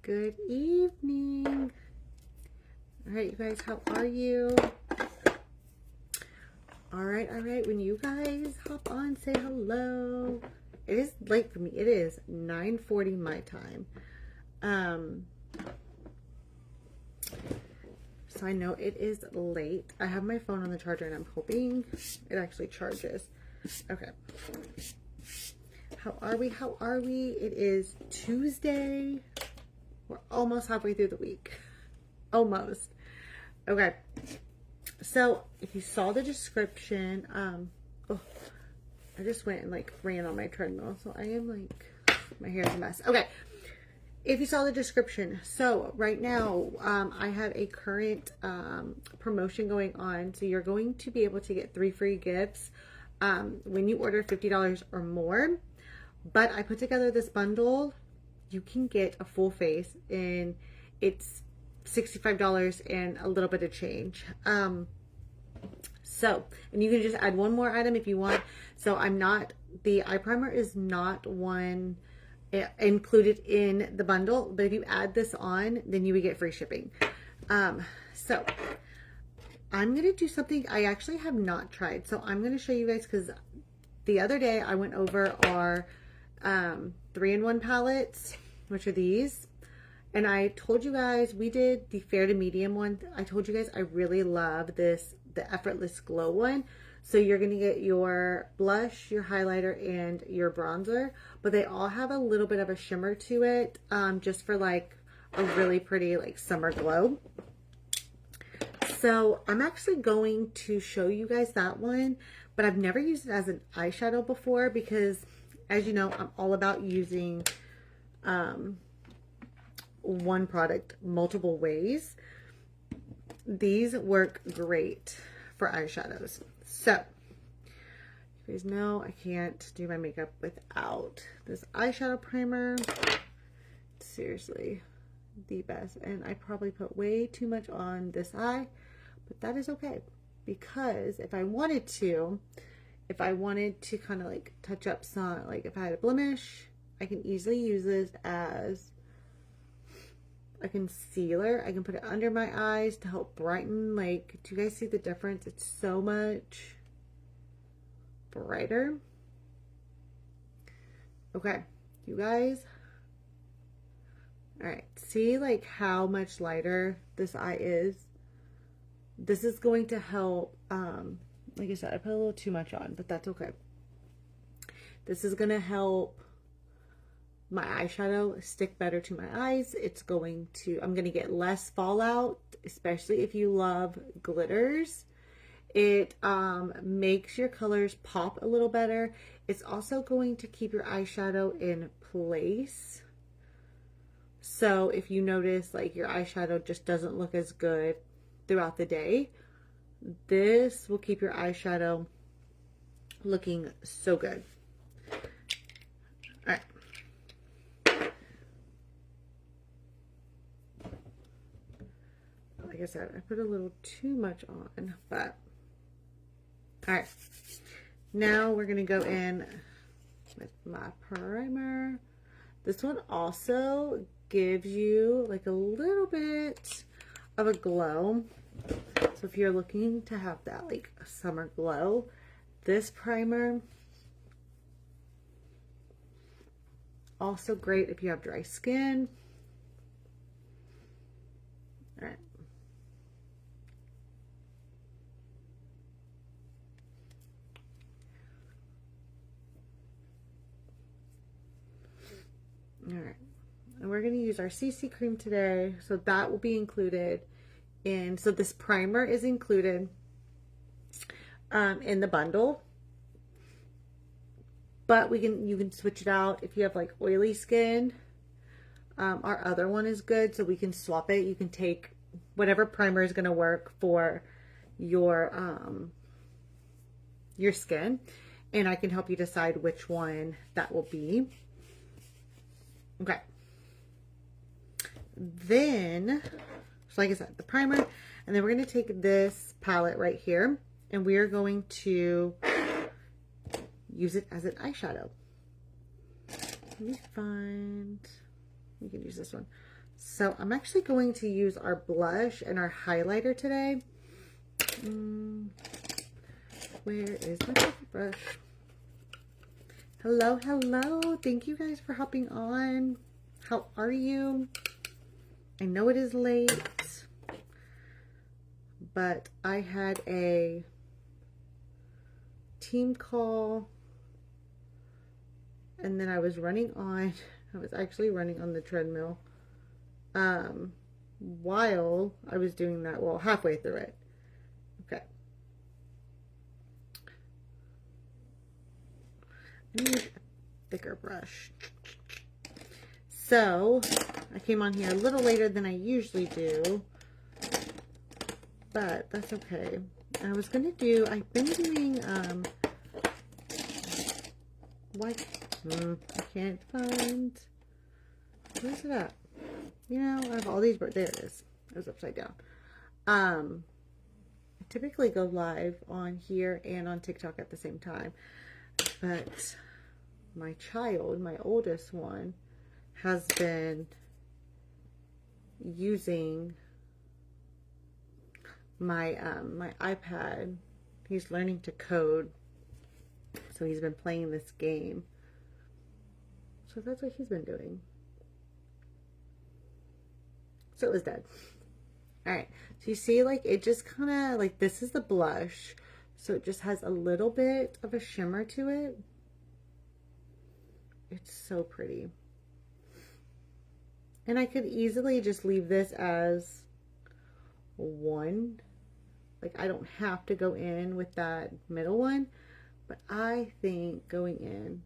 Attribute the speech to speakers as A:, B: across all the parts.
A: Good evening. All right, you guys, how are you? All right. When you guys hop on, say hello. It is late for me. It is 9:40 my time. So I know it is late. I have my phone on the charger and I'm hoping it actually charges. Okay. How are we? It is Tuesday. We're almost halfway through the week. Almost. Okay. So if you saw the description, I just went and ran on my treadmill. So I am my hair is a mess. Okay. If you saw the description, so right now, I have a current promotion going on. So you're going to be able to get 3 free gifts when you order $50 or more. But I put together this bundle. You can get a full face, and it's $65 and a little bit of change. So, and you can just add one more item if you want. So the eye primer is not one included in the bundle, but if you add this on, then you would get free shipping. So I'm going to do something I actually have not tried. So I'm going to show you guys, because the other day I went over our 3-in-1 palettes, which are these. And I told you guys, we did the fair to medium one. I told you guys I really love this, the Effortless Glow one. So you're going to get your blush, your highlighter, and your bronzer. But they all have a little bit of a shimmer to it, just for a really pretty summer glow. So I'm actually going to show you guys that one. But I've never used it as an eyeshadow before because, as you know, I'm all about using one product multiple ways. These work great for eyeshadows. So, you guys know I can't do my makeup without this eyeshadow primer. Seriously, the best. And I probably put way too much on this eye, but that is okay. Because if I wanted to kind of touch up some, if I had a blemish, I can easily use this as a concealer. I can put it under my eyes to help brighten. Do you guys see the difference? It's so much brighter. Okay, you guys. All right, see how much lighter this eye is? This is going to help, like I said, I put a little too much on, but that's okay. This is going to help my eyeshadow stick better to my eyes. I'm going to get less fallout, especially if you love glitters. It makes your colors pop a little better. It's also going to keep your eyeshadow in place. So if you notice your eyeshadow just doesn't look as good throughout the day, this will keep your eyeshadow looking so good. All right. Like I said, I put a little too much on, but all right. Now we're going to go in with my primer. This one also gives you a little bit of a glow. So if you're looking to have that summer glow, this primer also great if you have dry skin. All right. All right. And we're going to use our CC cream today. So that will be included in, so this primer is included in the bundle. But you can switch it out if you have oily skin. Our other one is good, so we can swap it. You can take whatever primer is going to work for your skin, and I can help you decide which one that will be. Okay. Then, so like I said, the primer, and then we're going to take this palette right here, and we are going to use it as an eyeshadow. Let me find, we can use this one. So I'm actually going to use our blush and our highlighter today. Where is my coffee brush? Hello, hello. Thank you guys for hopping on. How are you? I know it is late, but I had a team call and then I was actually running on the treadmill while I was doing that, well, halfway through it. Okay. I need a thicker brush. So I came on here a little later than I usually do, but that's okay. I was gonna do, I've been doing what I can't find, where's it at? You know, I have all these, there it is. It was upside down. I typically go live on here and on TikTok at the same time, but my child, my oldest one, has been using my my iPad. He's learning to code, so he's been playing this game. So that's what he's been doing. So it was dead. Alright, so you see, like, it just kind of, like, this is the blush, so it just has a little bit of a shimmer to it. It's so pretty. And I could easily just leave this as one. Like, I don't have to go in with that middle one, but I think going in,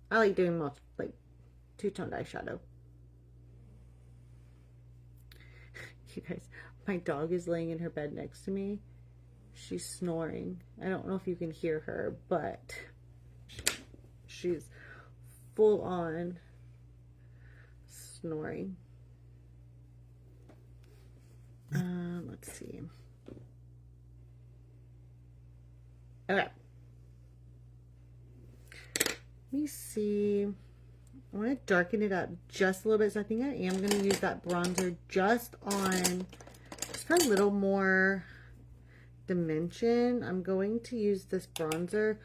A: I like doing most, like, two-toned eyeshadow. You guys, my dog is laying in her bed next to me. She's snoring. I don't know if you can hear her, but she's full on snoring. Let's see. Okay. Let me see. I want to darken it up just a little bit, so I think I am going to use that bronzer just for a little more dimension. I'm going to use this bronzer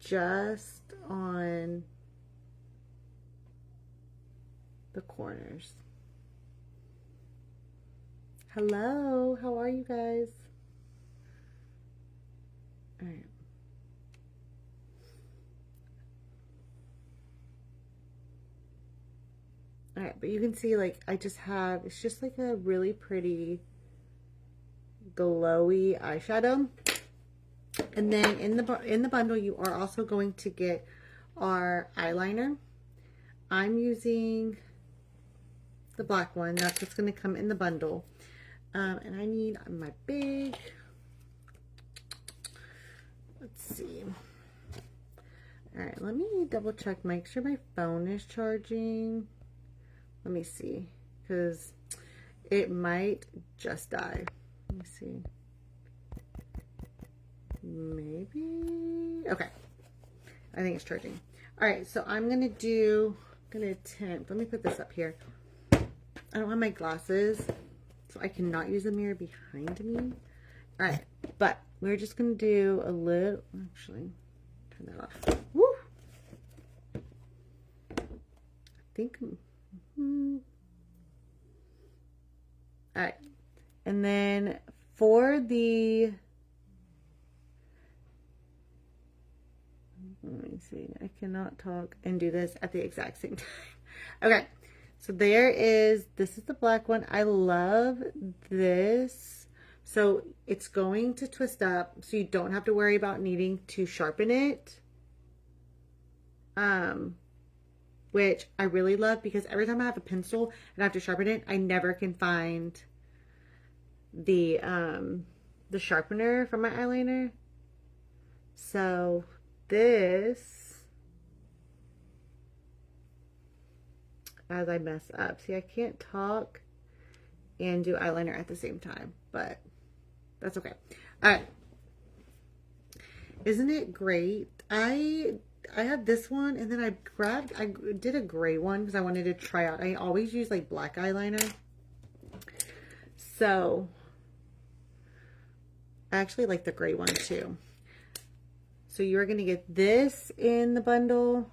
A: just on the corners. Hello, how are you guys? All right. All right, but you can see, like, I just have, it's just like a really pretty glowy eyeshadow. And then in the bundle, you are also going to get our eyeliner. I'm using the black one. That's what's going to come in the bundle. And I need my big, let's see. All right, let me double check, make sure my phone is charging. Let me see, because it might just die. Let me see. Maybe. Okay. I think it's charging. All right, so I'm going to attempt. Let me put this up here. I don't have my glasses, so I cannot use the mirror behind me. All right, but we're just going to do a little, actually, turn that off. Woo! I think, all right. And then for the, let me see, I cannot talk and do this at the exact same time. Okay, so this is the black one. I love this. So it's going to twist up, so you don't have to worry about needing to sharpen it. Which I really love, because every time I have a pencil and I have to sharpen it, I never can find the sharpener for my eyeliner. So this, as I mess up, see, I can't talk and do eyeliner at the same time, but that's okay. All right, isn't it great? I have this one, and then I did a gray one because I wanted to try out. I always use like black eyeliner. So I actually like the gray one too. So you're going to get this in the bundle.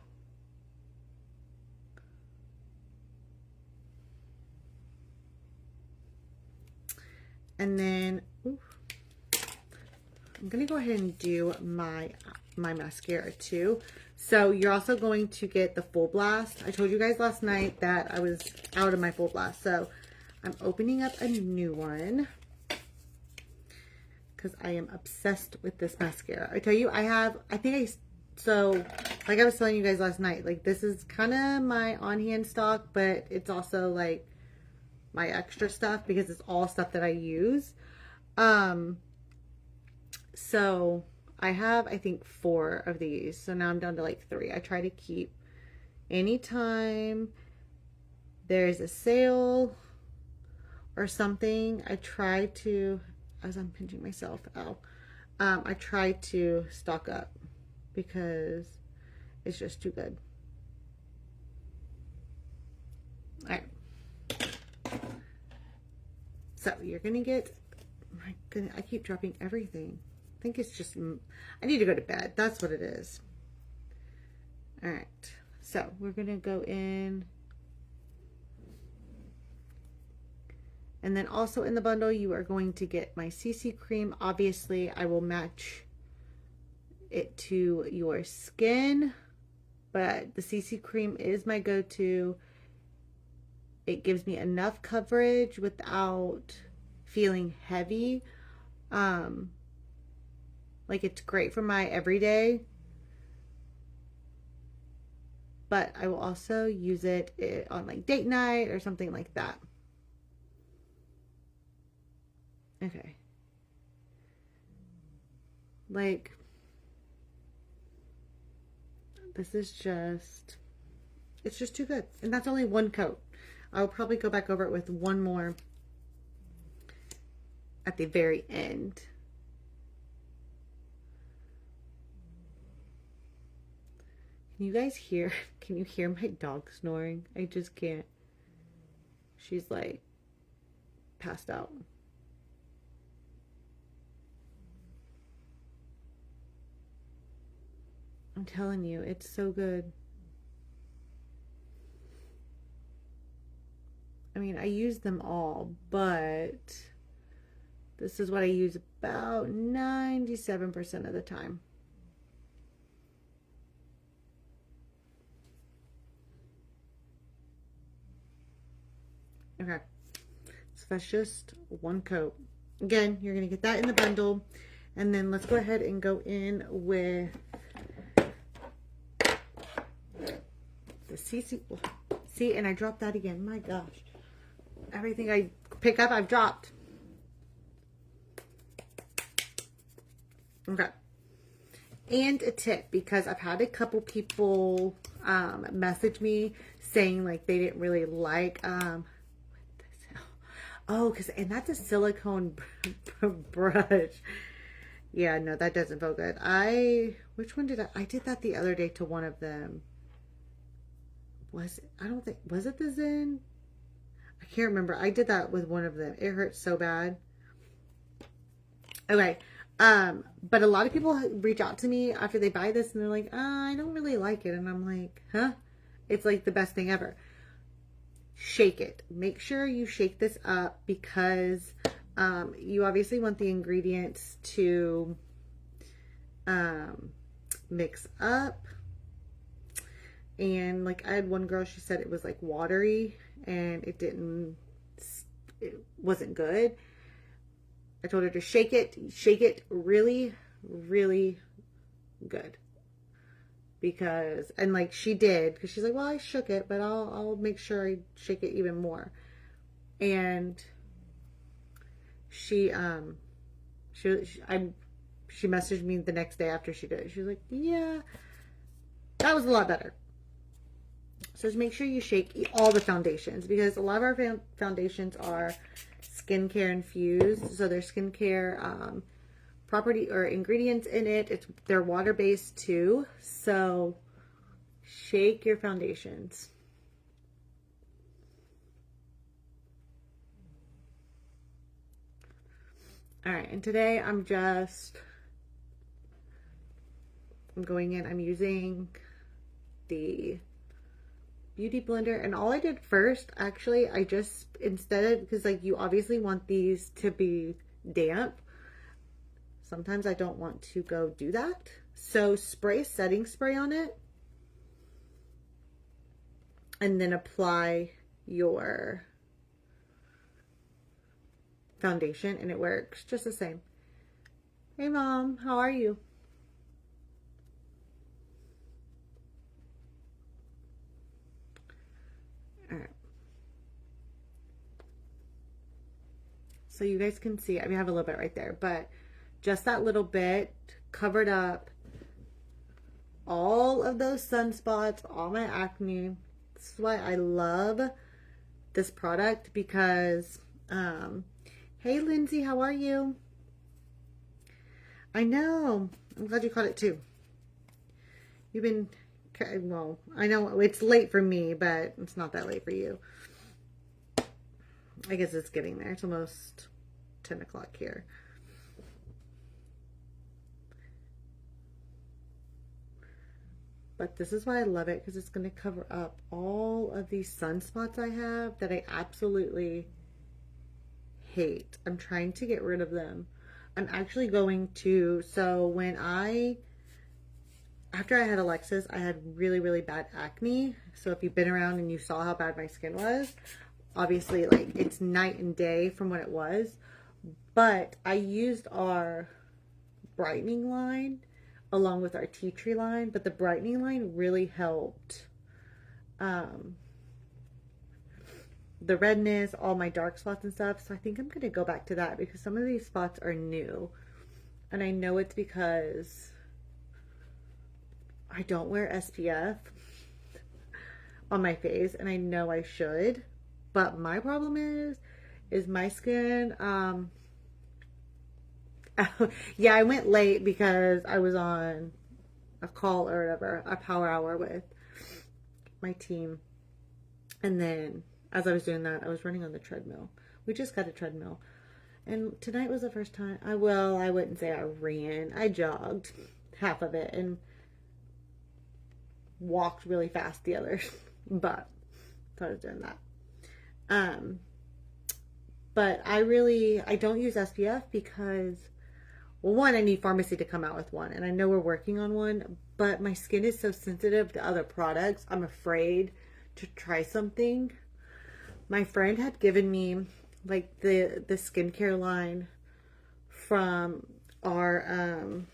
A: And then ooh, I'm going to go ahead and do my mascara too. So you're also going to get the Full Blast. I told you guys last night that I was out of my Full Blast. So I'm opening up a new one because I am obsessed with this mascara. I tell you, so like I was telling you guys last night, like this is kind of my on-hand stock, but it's also like my extra stuff because it's all stuff that I use. So I have, I think 4 of these. So now I'm down to like 3. I try to keep anytime there's a sale or something, I try to, as I'm pinching myself, I try to stock up because it's just too good. All right. So you're going to get, my goodness, I keep dropping everything. I think it's just, I need to go to bed. That's what it is. All right. So we're going to go in. And then also in the bundle, you are going to get my CC cream. Obviously, I will match it to your skin, but the CC cream is my go-to. It gives me enough coverage without feeling heavy. Like it's great for my everyday, but I will also use it on like date night or something like that. Okay. Like, this is just, it's just too good. And that's only 1 coat. I'll probably go back over it with 1 more at the very end. Can you guys hear? Can you hear my dog snoring? I just can't. She's like passed out. I'm telling you, it's so good. I mean, I use them all, but this is what I use about 97% of the time. Okay, so that's just 1 coat. Again, you're gonna get that in the bundle. And then let's go ahead and go in with the CC. See, and I dropped that again. My gosh. Everything I pick up, I've dropped. Okay. And a tip, because I've had a couple people message me saying like they didn't really like and that's a silicone brush. Yeah, no, that doesn't feel good. Which one did I did that the other day to one of them. Was it the Zen? I can't remember. I did that with one of them. It hurt so bad. Okay. But a lot of people reach out to me after they buy this and they're like, I don't really like it. And I'm like, huh? It's like the best thing ever. Shake it. Make sure you shake this up because you obviously want the ingredients to mix up. And like I had one girl, she said it was like watery and it wasn't good. I told her to shake it really, really good. And like she did, because she's like, well, I shook it, but I'll make sure I shake it even more. And she messaged me the next day after she did it. She was like, yeah, that was a lot better. So just make sure you shake all the foundations, because a lot of our foundations are skincare infused. So there's skincare property or ingredients in it. They're water based too. So shake your foundations. All right, and today I'm going in, I'm using the Beauty Blender, and all I did first, actually, I just, instead of, because like you obviously want these to be damp, sometimes I don't want to go do that. So spray setting spray on it, and then apply your foundation, and it works just the same. Hey Mom, how are you? All right. So you guys can see, I mean, I have a little bit right there, but just that little bit covered up all of those sunspots, all my acne. This is why I love this product, because, hey Lindsay, how are you? I know. I'm glad you caught it too. You've been, well, I know it's late for me, but it's not that late for you. I guess it's getting there. It's almost 10 o'clock here. But this is why I love it, because it's going to cover up all of these sunspots I have that I absolutely hate. I'm trying to get rid of them. I'm actually going to, so after I had Alexis, I had really, really bad acne. So if you've been around and you saw how bad my skin was, obviously like it's night and day from what it was. But I used our brightening line along with our tea tree line, but the brightening line really helped the redness, all my dark spots and stuff. So I think I'm gonna go back to that, because some of these spots are new, and I know it's because I don't wear SPF on my face, and I know I should, but my problem is my skin, yeah, I went late because I was on a call or whatever, a power hour with my team. And then as I was doing that, I was running on the treadmill. We just got a treadmill. And tonight was the first time, I wouldn't say I ran. I jogged half of it and walked really fast the other. But I was doing that. But I don't use SPF because, well, one, I need pharmacy to come out with one, and I know we're working on one, but my skin is so sensitive to other products, I'm afraid to try something. My friend had given me like the skincare line from our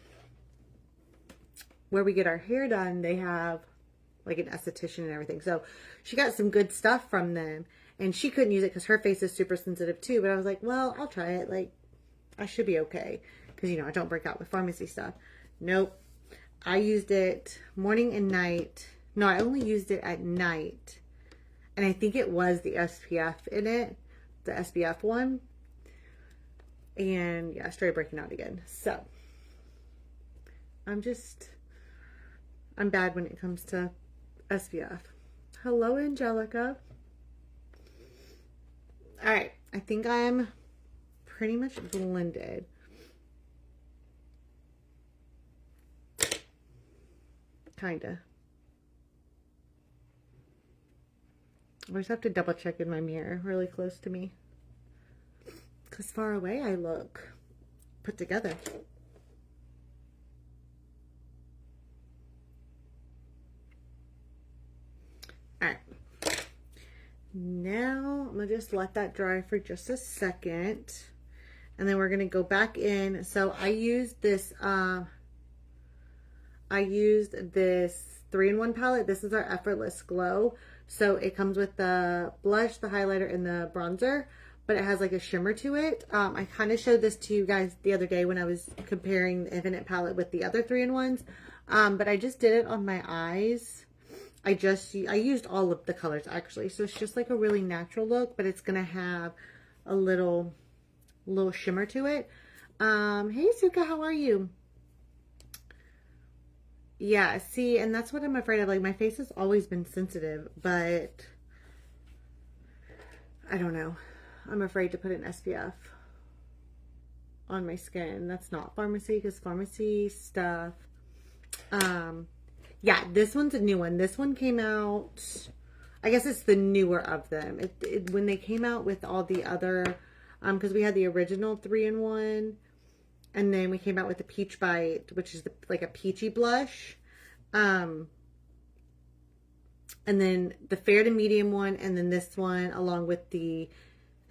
A: where we get our hair done. They have like an esthetician and everything, so she got some good stuff from them, and she couldn't use it because her face is super sensitive too. But I was like, well, I'll try it, like I should be okay, because you know I don't break out with pharmacy stuff. Nope. I used it morning and night. No, I only used it at night, and I think it was the SPF in it, the SPF one. And yeah, I started breaking out again. So I'm bad when it comes to SPF. Hello, Angelica. All right, I think I'm pretty much blended. Kinda. I just have to double check in my mirror really close to me, because far away I look put together. All right. Now I'm gonna just let that dry for just a second, and then we're gonna go back in. So I used this 3-in-1 palette. This is our Effortless Glow. So it comes with the blush, the highlighter, and the bronzer, but it has like a shimmer to it. I kind of showed this to you guys the other day when I was comparing the Infinite palette with the other 3-in-1s. But I just did it on my eyes. I used all of the colors actually. So it's just like a really natural look, but it's going to have a little shimmer to it. Hey Suka, how are you? Yeah, see, and that's what I'm afraid of. Like, my face has always been sensitive, but I don't know. I'm afraid to put in SPF. on my skin. That's not Pharmacy, because Pharmacy stuff. Yeah, this one's a new one. This one came out, I guess it's the newer of them. When they came out with all the other, because we had the original 3-in-1, and then we came out with the Peach Bite, which is like a peachy blush. And then the fair to medium one, and then this one, along with the,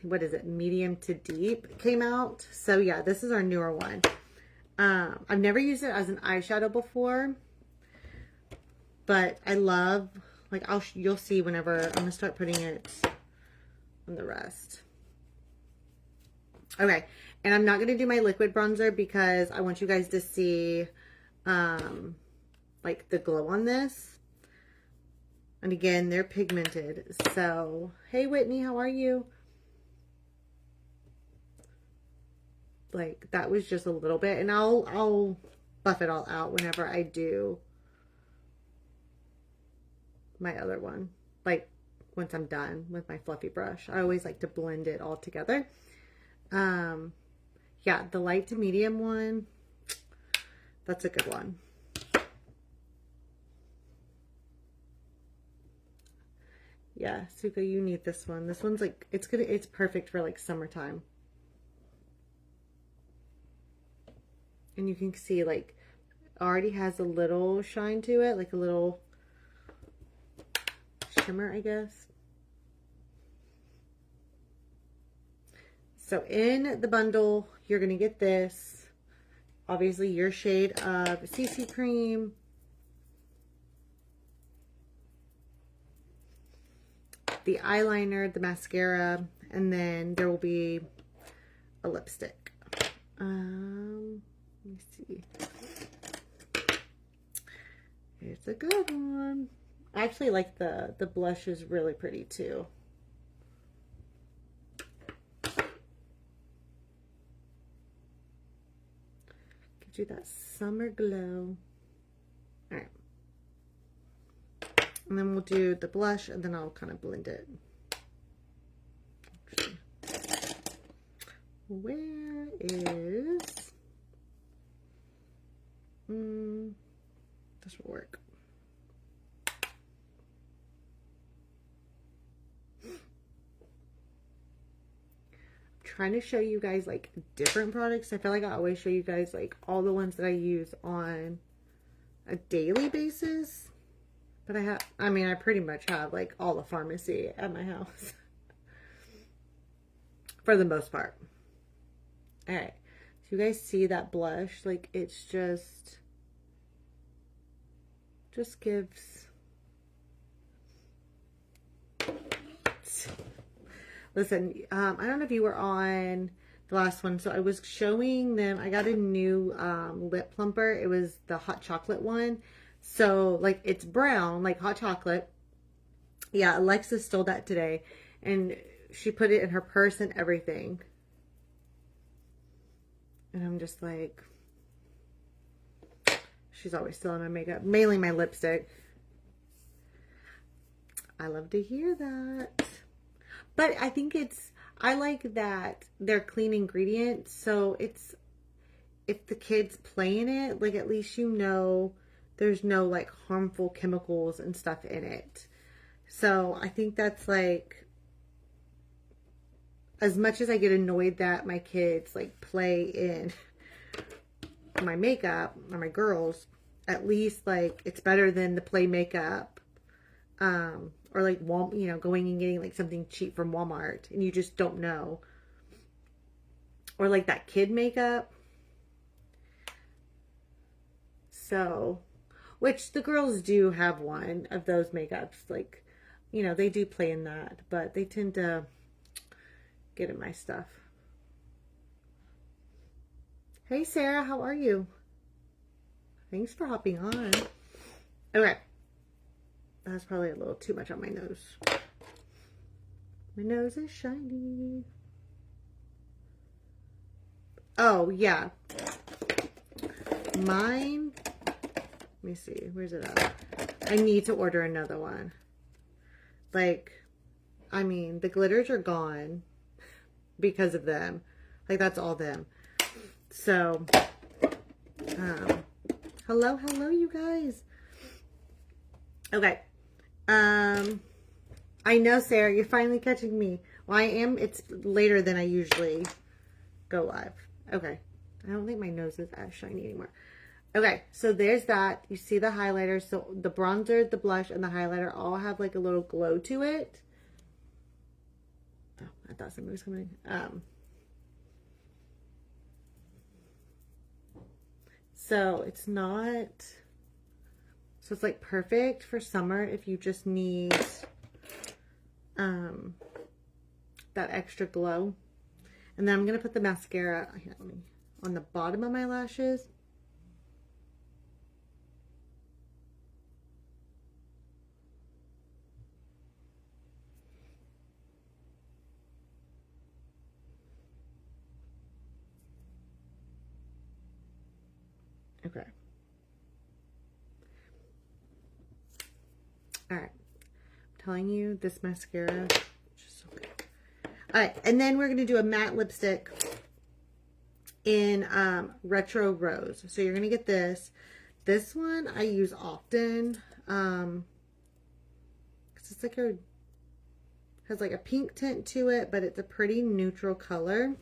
A: what is it, medium to deep, came out. So yeah, this is our newer one. I've never used it as an eyeshadow before, but I love, like, you'll see whenever I'm gonna start putting it on the rest. Okay, and I'm not gonna do my liquid bronzer because I want you guys to see, like, the glow on this. And again, they're pigmented. So, hey Whitney, how are you? Like, that was just a little bit, and I'll buff it all out whenever I do my other one. Like, once I'm done with my fluffy brush, I always like to blend it all together. Yeah, the light to medium one, that's a good one. Yeah, Suka, you need this one. This one's like, it's perfect for like summertime. And you can see, like, already has a little shine to it, like a little shimmer, I guess. So in the bundle, you're going to get this. Obviously, your shade of CC Cream. The eyeliner, the mascara, and then there will be a lipstick. Let me see. It's a good one. I actually like the blush is really pretty too. Gives you that summer glow. All right. And then we'll do the blush, and then I'll kind of blend it. Actually, where is... this will work. I'm trying to show you guys like different products. I feel like I always show you guys like all the ones that I use on a daily basis. But I pretty much have like all the Pharmacy at my house. For the most part. Alright. So you guys see that blush? Like, it's just gives... Listen, I don't know if you were on the last one. So I was showing them, I got a new lip plumper. It was the hot chocolate one. So, like, it's brown, like hot chocolate. Yeah, Alexis stole that today. And she put it in her purse and everything. And I'm just like... She's always stealing my makeup. Mainly my lipstick. I love to hear that. But I think I like that they're clean ingredients. So it's... If the kids play in it, like, at least you know there's no, like, harmful chemicals and stuff in it. So I think that's, like... As much as I get annoyed that my kids, like, play in my makeup, or my girls, at least, like, it's better than the play makeup, or, like, you know, going and getting, like, something cheap from Walmart, and you just don't know. Or, like, that kid makeup. So, which the girls do have one of those makeups, like, you know, they do play in that, but they tend to get in my stuff. Hey, Sarah, how are you? Thanks for hopping on. Okay. That's probably a little too much on my nose. My nose is shiny. Oh, yeah. Mine. Let me see. Where's it at? I need to order another one. Like, I mean, the glitters are gone because of them. Like, that's all them. So, hello, you guys. Okay. I know, Sarah, you're finally catching me. Well, I am. It's later than I usually go live. Okay. I don't think my nose is as shiny anymore. Okay, so there's that. You see the highlighter. So the bronzer, the blush, and the highlighter all have like a little glow to it. Oh, I thought somebody was coming. So it's not... So it's like perfect for summer if you just need that extra glow. And then I'm going to put the mascara on the bottom of my lashes. Okay. All right. I'm telling you, this mascara is just so good. All right. And then we're going to do a matte lipstick in Retro Rose. So you're going to get this. This one I use often. Because it's like has like a pink tint to it, but it's a pretty neutral color.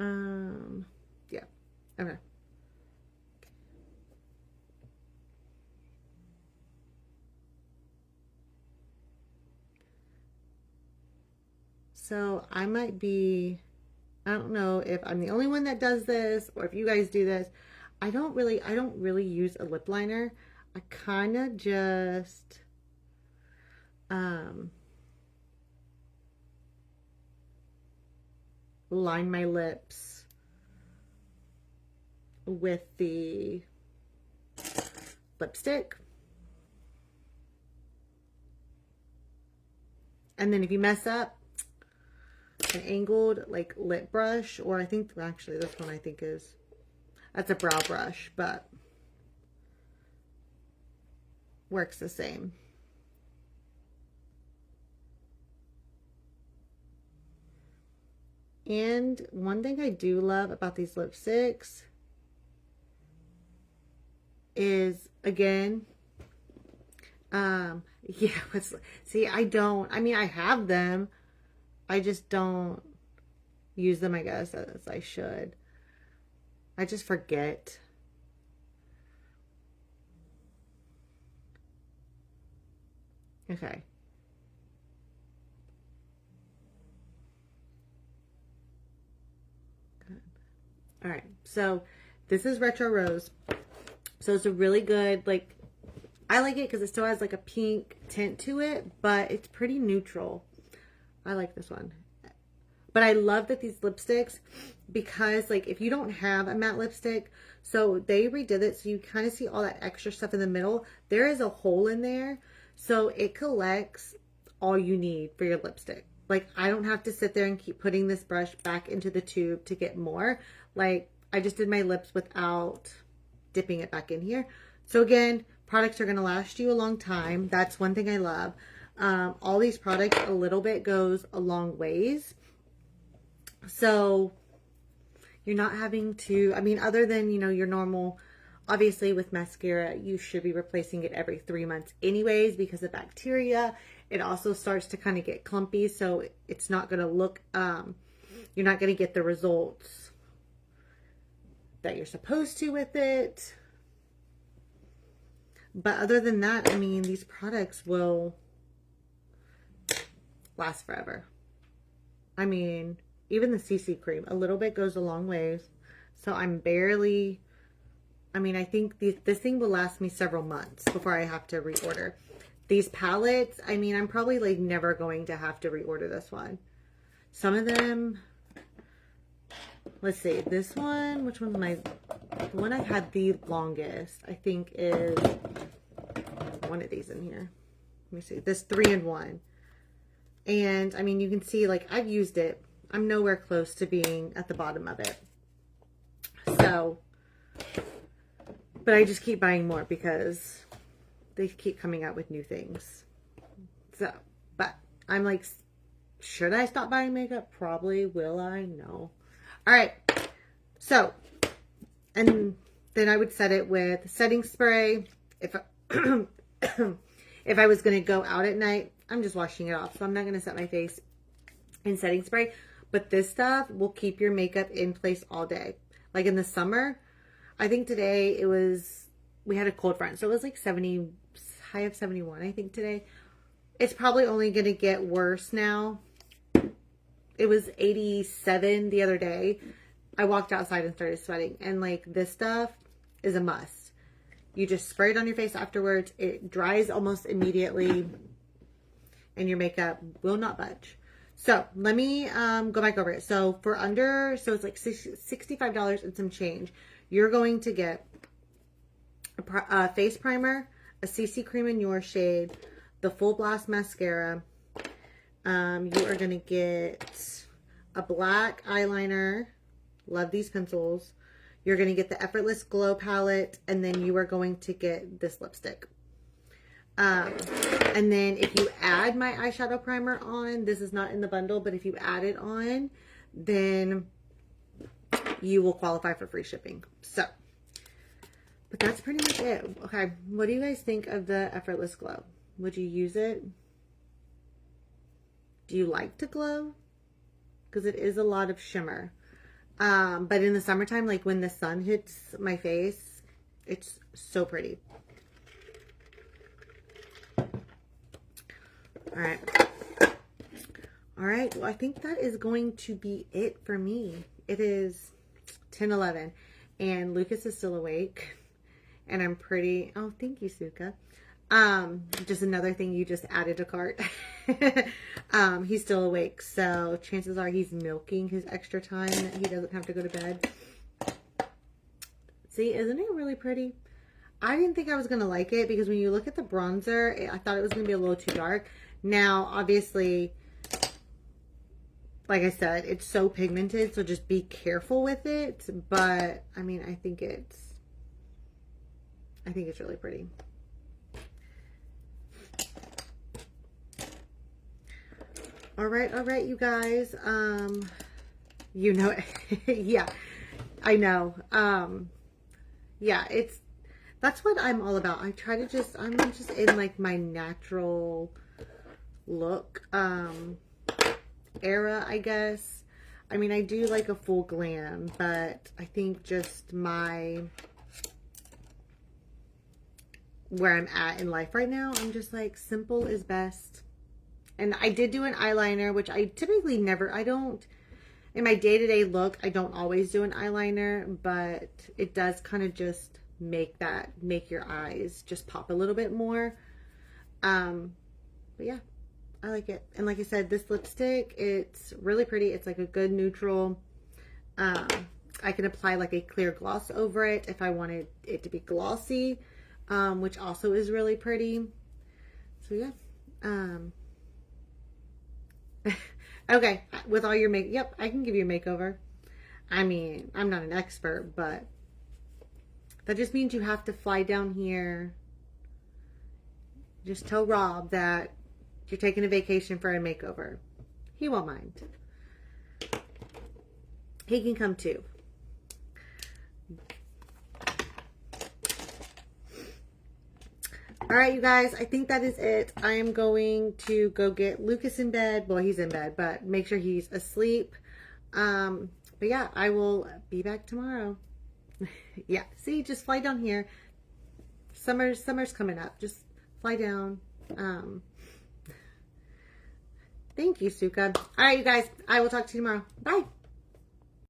A: Yeah. Okay. So I might be, I don't know if I'm the only one that does this or if you guys do this. I don't really use a lip liner. I kind of just line my lips with the lipstick. And then if you mess up, an angled like lip brush, or I think actually this one I think is, that's a brow brush, but works the same. And one thing I do love about these lipsticks is, again, yeah, see, I mean, I have them. I just don't use them, I guess, as I should. I just forget. Okay. Good. All right. So this is Retro Rose. So it's a really good, like, I like it because it still has like a pink tint to it, but it's pretty neutral. I like this one. But I love that these lipsticks, because like if you don't have a matte lipstick, so they redid it so you kind of see all that extra stuff in the middle. There is a hole in there, so it collects all you need for your lipstick. Like I don't have to sit there and keep putting this brush back into the tube to get more. Like I just did my lips without dipping it back in here. So again, products are going to last you a long time. That's one thing I love. All these products, a little bit goes a long ways. So you're not having to, I mean, other than, you know, your normal, obviously with mascara, you should be replacing it every 3 months anyways, because of bacteria. It also starts to kind of get clumpy. So it's not going to look, you're not going to get the results that you're supposed to with it. But other than that, I mean, these products will last forever. I mean, even the CC cream, a little bit goes a long ways. So I'm barely, I mean, I think this thing will last me several months before I have to reorder. These palettes, I mean, I'm probably like never going to have to reorder this one. Some of them, let's see, this one, which one's the one I've had the longest, I think is one of these in here. Let me see, this 3-in-1. And I mean, you can see like I've used it. I'm nowhere close to being at the bottom of it. So, but I just keep buying more because they keep coming out with new things. So, but I'm like, should I stop buying makeup? Probably. Will I? No. All right. So, and then I would set it with setting spray. If if I was going to go out at night, I'm just washing it off. So I'm not going to set my face in setting spray. But this stuff will keep your makeup in place all day. Like in the summer, I think today we had a cold front. So it was like 70, high of 71, I think today. It's probably only going to get worse now. It was 87 the other day. I walked outside and started sweating. And like this stuff is a must. You just spray it on your face afterwards. It dries almost immediately. And your makeup will not budge. So let me go back over it. So for so it's like $65 and some change. You're going to get a face primer, a CC cream in your shade, the Full Blast mascara. You are going to get a black eyeliner. Love these pencils. You're going to get the Effortless Glow palette, and then you are going to get this lipstick. And then if you add my eyeshadow primer on, this is not in the bundle, but if you add it on, then you will qualify for free shipping. So, but that's pretty much it. Okay, what do you guys think of the Effortless Glow? Would you use it? Do you like to glow? Because it is a lot of shimmer. But in the summertime, like when the sun hits my face, it's so pretty. All right. All right. Well, I think that is going to be it for me. It is 10:11 and Lucas is still awake and I'm pretty, oh, thank you, Suka. Just another thing you just added to cart. He's still awake. So chances are he's milking his extra time that he doesn't have to go to bed. See, isn't it really pretty? I didn't think I was going to like it because when you look at the bronzer, I thought it was going to be a little too dark. Now, obviously, like I said, it's so pigmented, so just be careful with it. But, I mean, I think it's really pretty. All right, you guys. You know, yeah, I know. Yeah, that's what I'm all about. I'm just in like my natural look era, I guess. I mean, I do like a full glam, but I think just where I'm at in life right now, I'm just like simple is best. And I did do an eyeliner, which I typically in my day-to-day look, I don't always do an eyeliner, but it does kind of just make your eyes just pop a little bit more. But yeah, I like it. And like I said, this lipstick, it's really pretty. It's like a good neutral. I can apply like a clear gloss over it if I wanted it to be glossy, which also is really pretty. So yeah. Okay, with all your yep, I can give you a makeover. I mean, I'm not an expert, but that just means you have to fly down here. Just tell Rob that you're taking a vacation for a makeover. He won't mind. He can come too. All right, you guys, I think that is it. I am going to go get Lucas in bed. Well, he's in bed, but make sure he's asleep. But yeah, I will be back tomorrow. Yeah, see, just fly down here. Summer's coming up. Just fly down. Thank you, Suka. All right, you guys, I will talk to you tomorrow. Bye.